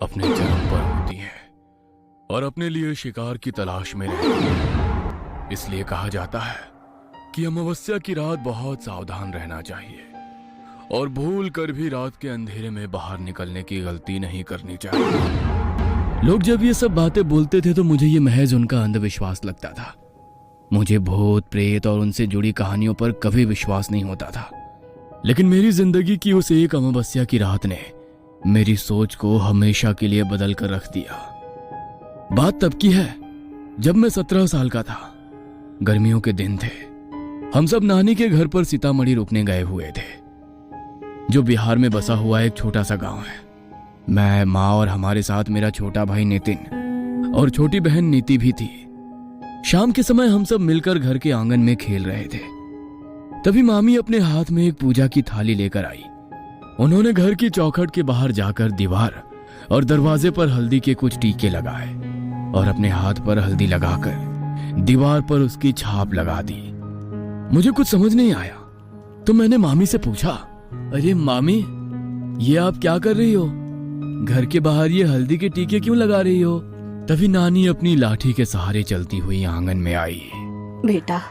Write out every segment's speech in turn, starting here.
अपने जन्म पर होती हैं और अपने लिए शिकार की तलाश में रहती हैं। इसलिए कहा जाता है कि अमावस्या की रात बहुत सावधान रहना चाहिए और भूल कर भी रात के अंधेरे में बाहर निकलने की गलती नहीं करनी चाहिए। लोग जब ये सब बातें बोलते थे तो मुझे ये महज उनका अंधविश्वास लगता था। मुझे भूत प्रेत और उनसे जुड़ी कहानियों पर कभी विश्वास नहीं होता था। लेकिन मेरी जिंदगी की उस एक अमावस्या की रात ने मेरी सोच को हमेशा के लिए बदल कर रख दिया। बात तब की है जब मैं 17 साल का था। गर्मियों के दिन थे। हम सब नानी के घर पर सीतामढ़ी रुकने गए हुए थे, जो बिहार में बसा हुआ एक छोटा सा गांव है। मैं, माँ और हमारे साथ मेरा छोटा भाई नितिन और छोटी बहन नीति भी थी। शाम के समय हम सब मिलकर घर के आंगन में खेल रहे थे। तभी मामी अपने हाथ में एक पूजा की थाली लेकर आई। उन्होंने घर की चौखट के बाहर जाकर दीवार और दरवाजे पर हल्दी के कुछ टीके लगाए और अपने हाथ पर हल्दी लगाकर दीवार पर उसकी छाप लगा दी। मुझे कुछ समझ नहीं आया तो मैंने मामी से पूछा, अरे मामी, ये आप क्या कर रही हो? घर के बाहर ये हल्दी के टीके क्यों लगा रही हो? तभी नानी अपनी लाठी के सहारे चलती हुई आंगन में आई। बेटा,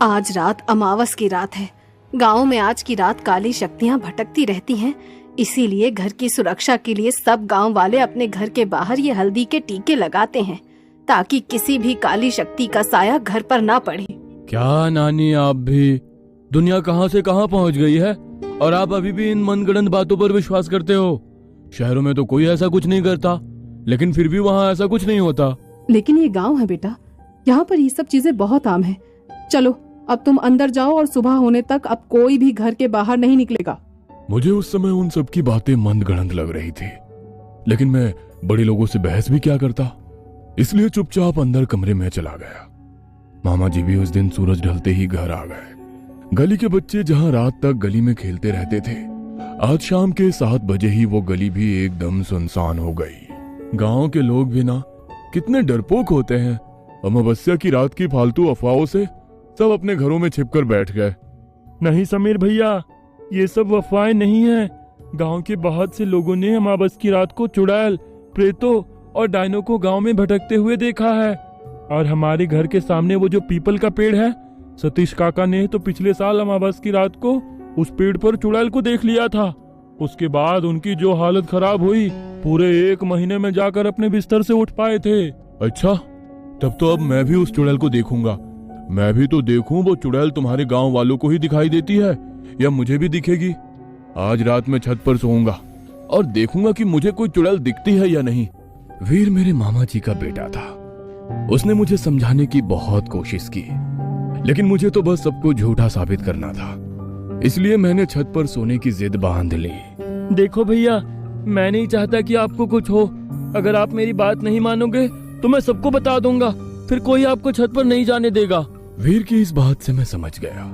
आज रात अमावस की रात है। गांव में आज की रात काली शक्तियां भटकती रहती हैं, इसीलिए घर की सुरक्षा के लिए सब गांव वाले अपने घर के बाहर ये हल्दी के टीके लगाते हैं ताकि किसी भी काली शक्ति का साया घर पर ना पड़े। क्या नानी, आप भी? दुनिया कहां से कहां पहुंच गई है और आप अभी भी इन मनगढ़ंत बातों पर विश्वास करते हो? शहरों में तो कोई ऐसा कुछ नहीं करता, लेकिन फिर भी वहाँ ऐसा कुछ नहीं होता। लेकिन ये गांव है बेटा, यहाँ पर ये सब चीजें बहुत आम है। चलो अब तुम अंदर जाओ और सुबह होने तक अब कोई भी घर के बाहर नहीं निकलेगा। मुझे उस समय उन सब की बातें मंदगढ़ंत लग रही थी, लेकिन मैं बड़े लोगों से बहस भी क्या करता, इसलिए चुपचाप अंदर कमरे में चला गया। मामा जी भी उस दिन सूरज ढलते ही घर आ गए। गली के बच्चे जहाँ रात तक गली में खेलते रहते थे, आज शाम के 7 बजे ही वो गली भी एकदम सुनसान हो गई। गांव के लोग भी ना कितने डरपोक होते हैं। अमावस्या की रात की फालतू अफवाहों से सब अपने घरों में छिपकर बैठ गए। नहीं समीर भैया, ये सब अफवाहें नहीं है। गांव के बहुत से लोगों ने अमावस की रात को चुड़ैल, प्रेतों और डायनों को गांव में भटकते हुए देखा है। और हमारे घर के सामने वो जो पीपल का पेड़ है, सतीश काका ने तो पिछले साल अमावस की रात को उस पेड़ पर चुड़ैल को देख लिया था। उसके बाद उनकी जो हालत खराब हुई, पूरे 1 महीने में जाकर अपने बिस्तर से उठ पाए थे। अच्छा, तब तो अब मैं भी उस चुड़ैल को देखूंगा। मैं भी तो देखूं वो चुड़ैल तुम्हारे गांव वालों को ही दिखाई देती है या मुझे भी दिखेगी। आज रात में छत पर सोऊंगा और देखूंगा कि मुझे कोई चुड़ैल दिखती है या नहीं। वीर मेरे मामा जी का बेटा था। उसने मुझे समझाने की बहुत कोशिश की, लेकिन मुझे तो बस सबको झूठा साबित करना था। इसलिए मैंने छत पर सोने की जिद बांध ली। देखो भैया, मैं नहीं चाहता कि आपको कुछ हो। अगर आप मेरी बात नहीं मानोगे तो मैं सबको बता दूंगा, फिर कोई आपको छत पर नहीं जाने देगा। वीर की इस बात से मैं समझ गया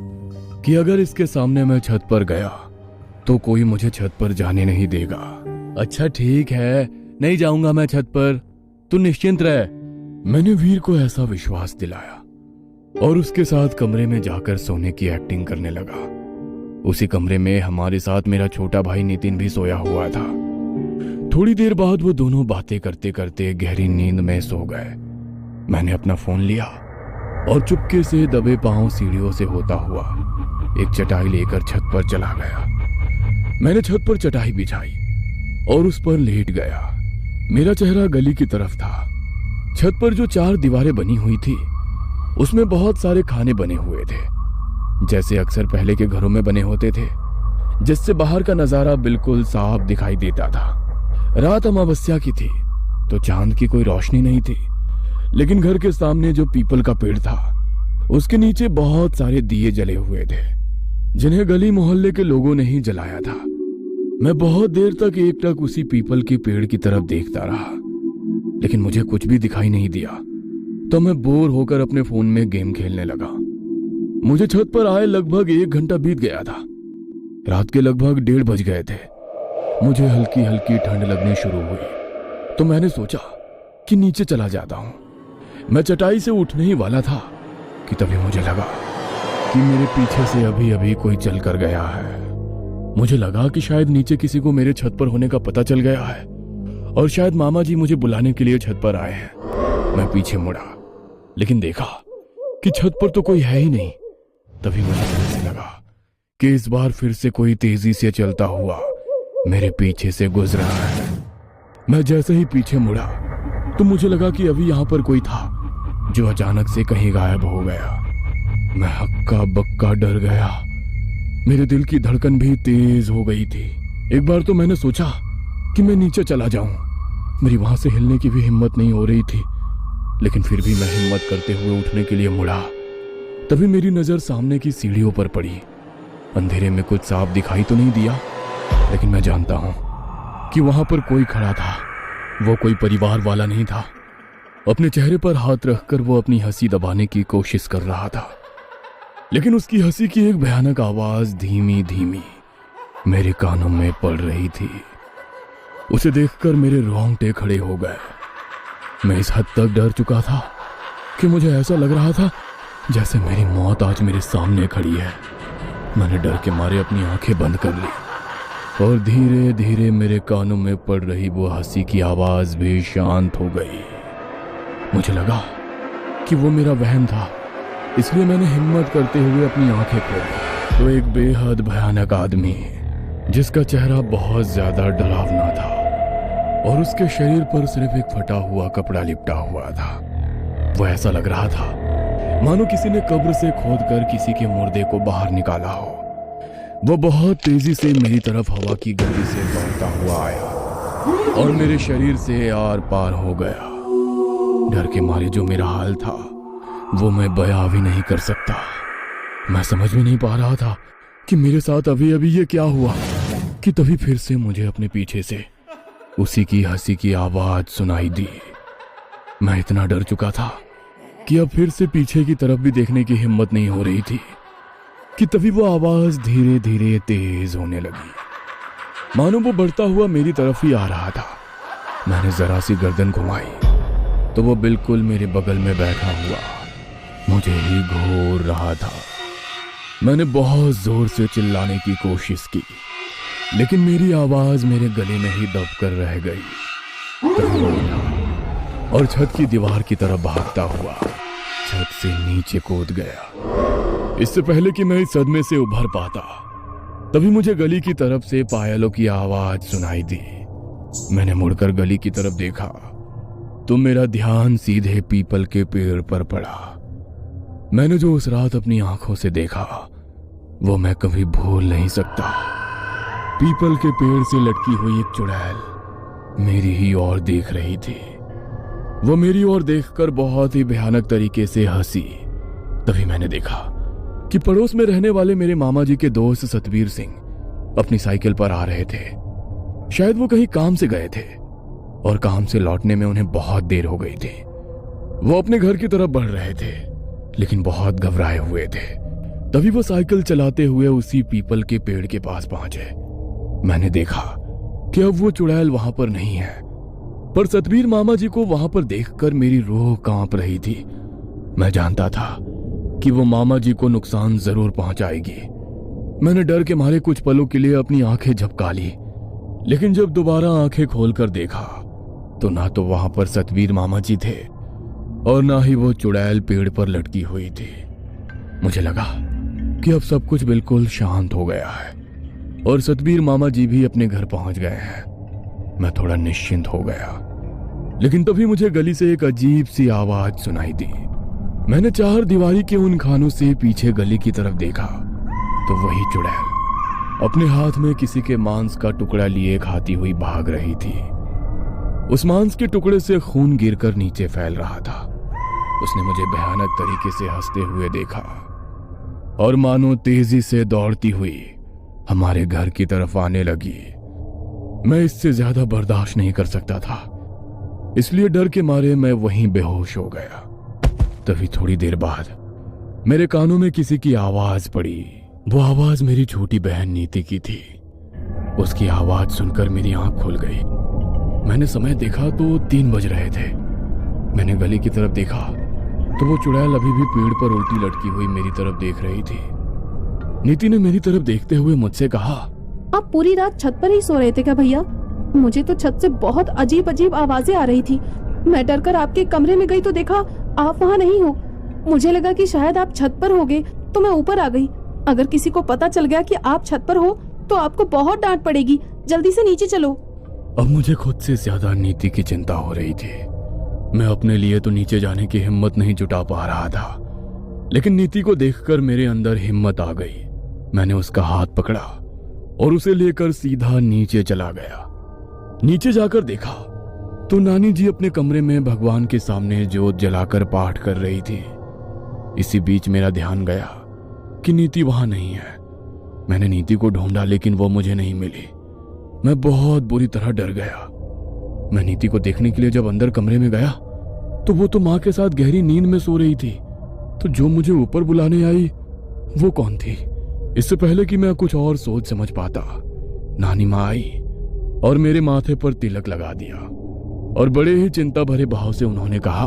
कि अगर इसके सामने मैं छत पर गया तो कोई मुझे छत पर जाने नहीं देगा। अच्छा ठीक है, नहीं जाऊंगा मैं छत पर, तू निश्चिंत रह। मैंने वीर को ऐसा विश्वास दिलाया और उसके साथ कमरे में जाकर सोने की एक्टिंग करने लगा। उसी कमरे में हमारे साथ मेरा छोटा भाई नितिन भी सोया हुआ था। थोड़ी देर बाद वो दोनों बातें करते करते गहरी नींद में सो गए। मैंने अपना फोन लिया और चुपके से दबे पांव सीढ़ियों से होता हुआ एक चटाई लेकर छत पर चला गया। मैंने छत पर चटाई बिछाई और उस पर लेट गया। मेरा चेहरा गली की तरफ था। छत पर जो 4 दीवारें बनी हुई थी, उसमें बहुत सारे खाने बने हुए थे, जैसे अक्सर पहले के घरों में बने होते थे, जिससे बाहर का नजारा बिल्कुल साफ दिखाई देता था। रात अमावस्या की थी तो चांद की कोई रोशनी नहीं थी, लेकिन घर के सामने जो पीपल का पेड़ था, उसके नीचे बहुत सारे दिए जले हुए थे, जिन्हें गली मोहल्ले के लोगों ने ही जलाया था। मैं बहुत देर तक एकटक उसी पीपल के पेड़ की तरफ देखता रहा, लेकिन मुझे कुछ भी दिखाई नहीं दिया। तो मैं बोर होकर अपने फोन में गेम खेलने लगा। मुझे छत पर आए लगभग 1 घंटा बीत गया था। रात के लगभग 1:30 बज गए थे। मुझे हल्की हल्की ठंड लगनी शुरू हुई तो मैंने सोचा कि नीचे चला जाता हूं। मैं चटाई से उठने ही वाला था कि तभी मुझे लगा कि मेरे पीछे से अभी अभी कोई चल कर गया है। मुझे लगा कि शायद नीचे किसी को मेरे छत पर होने का पता चल गया है और शायद मामा जी मुझे बुलाने के लिए छत पर आए हैं। मैं पीछे मुड़ा, लेकिन देखा कि छत पर तो कोई है ही नहीं। तभी मुझे ऐसे लगा कि इस बार फिर से कोई तेजी से चलता हुआ मेरे पीछे से गुजरा है। मैं जैसे ही पीछे मुड़ा तो मुझे लगा कि अभी यहां पर कोई था जो अचानक से कहीं गायब हो गया। मैं हक्का बक्का डर गया। मेरे दिल की धड़कन भी तेज हो गई थी। एक बार तो मैंने सोचा कि मैं नीचे चला जाऊं। मेरी वहां से हिलने की भी हिम्मत नहीं हो रही थी, लेकिन फिर भी मैं हिम्मत करते हुए उठने के लिए मुड़ा। तभी मेरी नजर सामने की सीढ़ियों पर पड़ी। अंधेरे में कुछ साफ दिखाई तो नहीं दिया, लेकिन मैं जानता हूं कि वहां पर कोई खड़ा था। वो कोई परिवार वाला नहीं था। अपने चेहरे पर हाथ रखकर वो अपनी हंसी दबाने की कोशिश कर रहा था, लेकिन उसकी हंसी की एक भयानक आवाज धीमी धीमी मेरे कानों में पड़ रही थी। उसे देखकर मेरे रोंगटे खड़े हो गए। मैं इस हद तक डर चुका था कि मुझे ऐसा लग रहा था जैसे मेरी मौत आज मेरे सामने खड़ी है। मैंने डर के मारे अपनी आंखें बंद कर ली और धीरे धीरे मेरे कानों में पड़ रही वो हंसी की आवाज भी शांत हो गई। मुझे लगा कि वो मेरा वहम था, इसलिए मैंने हिम्मत करते हुए अपनी आंखें खोली तो एक बेहद भयानक आदमी जिसका चेहरा बहुत ज्यादा डरावना था और उसके शरीर पर सिर्फ एक फटा हुआ कपड़ा लिपटा हुआ था। वो ऐसा लग रहा था मानो किसी ने कब्र से खोदकर किसी के मुर्दे को बाहर निकाला हो। वो बहुत तेजी से मेरी तरफ हवा की गति से दौड़ता हुआ आया और मेरे शरीर से आर पार हो गया। डर के मारे जो मेरा हाल था वो मैं बयां भी नहीं कर सकता। मैं समझ में नहीं पा रहा था कि मेरे साथ अभी अभी ये क्या हुआ कि तभी फिर से मुझे अपने पीछे से उसी की हंसी की आवाज सुनाई दी। मैं इतना डर चुका था कि अब फिर से पीछे की तरफ भी देखने की हिम्मत नहीं हो रही थी कि तभी वो आवाज धीरे धीरे तेज होने लगी, मानो वो बढ़ता हुआ मेरी तरफ ही आ रहा था। मैंने जरा सी गर्दन घुमाई तो वो बिल्कुल मेरे बगल में बैठा हुआ मुझे ही घूर रहा था। मैंने बहुत जोर से चिल्लाने की कोशिश की, लेकिन मेरी आवाज मेरे गले में ही दबकर रह गई। तभी वो उठा और छत की दीवार की तरफ भागता हुआ छत से नीचे कूद गया। इससे पहले कि मैं इस सदमे से उभर पाता, तभी मुझे गली की तरफ से पायलों की आवाज सुनाई दी। मैंने मुड़कर गली की तरफ देखा तो मेरा ध्यान सीधे पीपल के पेड़ पर पड़ा। मैंने जो उस रात अपनी आंखों से देखा वो मैं कभी भूल नहीं सकता। पीपल के पेड़ से लटकी हुई एक चुड़ैल मेरी ही ओर देख रही थी। वो मेरी ओर देखकर बहुत ही भयानक तरीके से हंसी। तभी मैंने देखा कि पड़ोस में रहने वाले मेरे मामा जी के दोस्त सतबीर सिंह अपनी साइकिल पर आ रहे थे। शायद वो कहीं काम से गए थे और काम से लौटने में उन्हें बहुत देर हो गई थी। वो अपने घर की तरफ बढ़ रहे थे, लेकिन बहुत घबराए हुए थे। तभी वो साइकिल चलाते हुए उसी पीपल के पेड़ के पास पहुंचे। मैंने देखा कि अब वो चुड़ैल वहां पर नहीं है, पर सतबीर मामा जी को वहां पर देखकर मेरी रूह कांप रही थी। मैं जानता था कि वो मामा जी को नुकसान जरूर पहुंचाएगी। मैंने डर के मारे कुछ पलों के लिए अपनी आंखें झपका ली, लेकिन जब दोबारा आंखें खोलकर देखा तो ना तो वहां पर सतबीर मामा जी थे और ना ही वो चुड़ैल पेड़ पर लटकी हुई थी। मुझे लगा कि अब सब कुछ बिल्कुल शांत हो गया है और सतबीर मामा जी भी अपने घर पहुंच गए हैं। मैं थोड़ा निश्चिंत हो गया, लेकिन तभी मुझे गली से एक अजीब सी आवाज सुनाई दी। मैंने चार दीवारी के उन खानों से पीछे गली की तरफ देखा तो वही चुड़ैल अपने हाथ में किसी के मांस का टुकड़ा लिए खाती हुई भाग रही थी। उस मांस के टुकड़े से खून गिरकर नीचे फैल रहा था। उसने मुझे भयानक तरीके से हंसते हुए देखा और मानो तेजी से दौड़ती हुई हमारे घर की तरफ आने लगी। मैं इससे ज्यादा बर्दाश्त नहीं कर सकता था, इसलिए डर के मारे मैं वहीं बेहोश हो गया। तभी थोड़ी देर बाद मेरे कानों में किसी की आवाज पड़ी। वो आवाज मेरी छोटी बहन नीति की थी। उसकी आवाज सुनकर मेरी आंख खुल गई। मैंने समय देखा तो 3 बज रहे थे। मैंने गली की तरफ देखा तो वो चुड़ैल अभी भी पेड़ पर उल्टी लटकी हुई मेरी तरफ देख रही थी। नीति ने मेरी तरफ देखते हुए मुझसे कहा, आप पूरी रात छत पर ही सो रहे थे क्या भैया? मुझे तो छत से बहुत अजीब अजीब आवाजें आ रही थी। मैं डरकर आपके कमरे में गई तो देखा आप वहाँ नहीं हो। मुझे लगा कि शायद आप छत पर होगे तो मैं ऊपर आ गई। अगर किसी को पता चल गया कि आप छत पर हो तो आपको बहुत डांट पड़ेगी। जल्दी से नीचे चलो। अब मुझे खुद से ज्यादा नीति की चिंता हो रही थी। मैं अपने लिए तो नीचे जाने की हिम्मत नहीं जुटा पा रहा था, लेकिन नीति को देखकर मेरे अंदर हिम्मत आ गई। मैंने उसका हाथ पकड़ा और उसे लेकर सीधा नीचे चला गया। नीचे जाकर देखा तो नानी जी अपने कमरे में भगवान के सामने जोत जलाकर पाठ कर रही थी। इसी बीच मेरा ध्यान गया कि नीति वहां नहीं है। मैंने नीति को ढूंढा लेकिन वो मुझे नहीं मिली। मैं बहुत बुरी तरह डर गया। मैं नीति को देखने के लिए जब अंदर कमरे में गया तो वो तो माँ के साथ गहरी नींद में सो रही थी। तो जो मुझे ऊपर बुलाने आई वो कौन थी? इससे पहले कि मैं कुछ और सोच समझ पाता, नानी माँ आई और मेरे माथे पर तिलक लगा दिया और बड़े ही चिंता भरे भाव से उन्होंने कहा,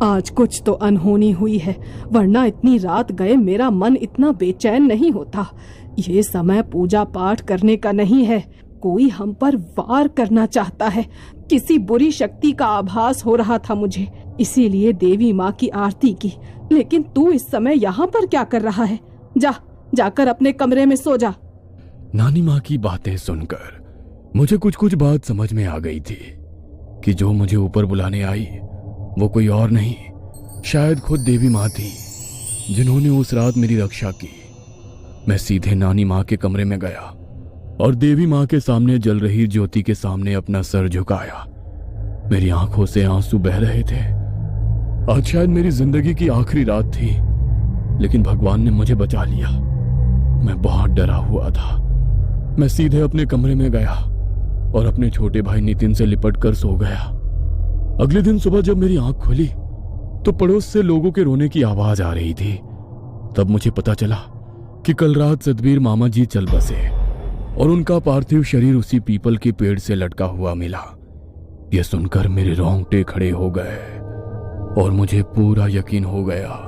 आज कुछ तो अनहोनी हुई है, वरना इतनी रात गए मेरा मन इतना बेचैन नहीं होता। ये समय पूजा पाठ करने का नहीं है। कोई हम पर वार करना चाहता है। किसी बुरी शक्ति का आभास हो रहा था मुझे, इसीलिए देवी माँ की आरती की। लेकिन तू इस समय यहाँ पर क्या कर रहा है? जाकर अपने कमरे में सो जा। नानी माँ की बातें सुनकर मुझे कुछ कुछ बात समझ में आ गई थी कि जो मुझे ऊपर बुलाने आई वो कोई और नहीं, शायद खुद देवी माँ थी जिन्होंने उस रात मेरी रक्षा की। मैं सीधे नानी माँ के कमरे में गया और देवी माँ के सामने जल रही ज्योति के सामने अपना सर झुकाया। मेरी आंखों से आंसू बह रहे थे। आज शायद मेरी जिंदगी की आखिरी रात थी, लेकिन भगवान ने मुझे बचा लिया। मैं बहुत डरा हुआ था। मैं सीधे अपने कमरे में गया और अपने छोटे भाई नितिन से लिपट कर सो गया। अगले दिन सुबह जब मेरी आंख खुली तो पड़ोस से लोगों के रोने की आवाज आ रही थी। तब मुझे पता चला कि कल रात सतबीर मामा जी चल बसे और उनका पार्थिव शरीर उसी पीपल के पेड़ से लटका हुआ मिला। यह सुनकर मेरे रोंगटे खड़े हो गए और मुझे पूरा यकीन हो गया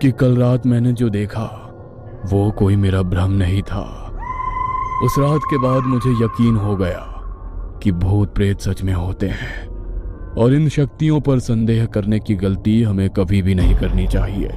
कि कल रात मैंने जो देखा वो कोई मेरा भ्रम नहीं था। उस रात के बाद मुझे यकीन हो गया कि भूत प्रेत सच में होते हैं और इन शक्तियों पर संदेह करने की गलती हमें कभी भी नहीं करनी चाहिए।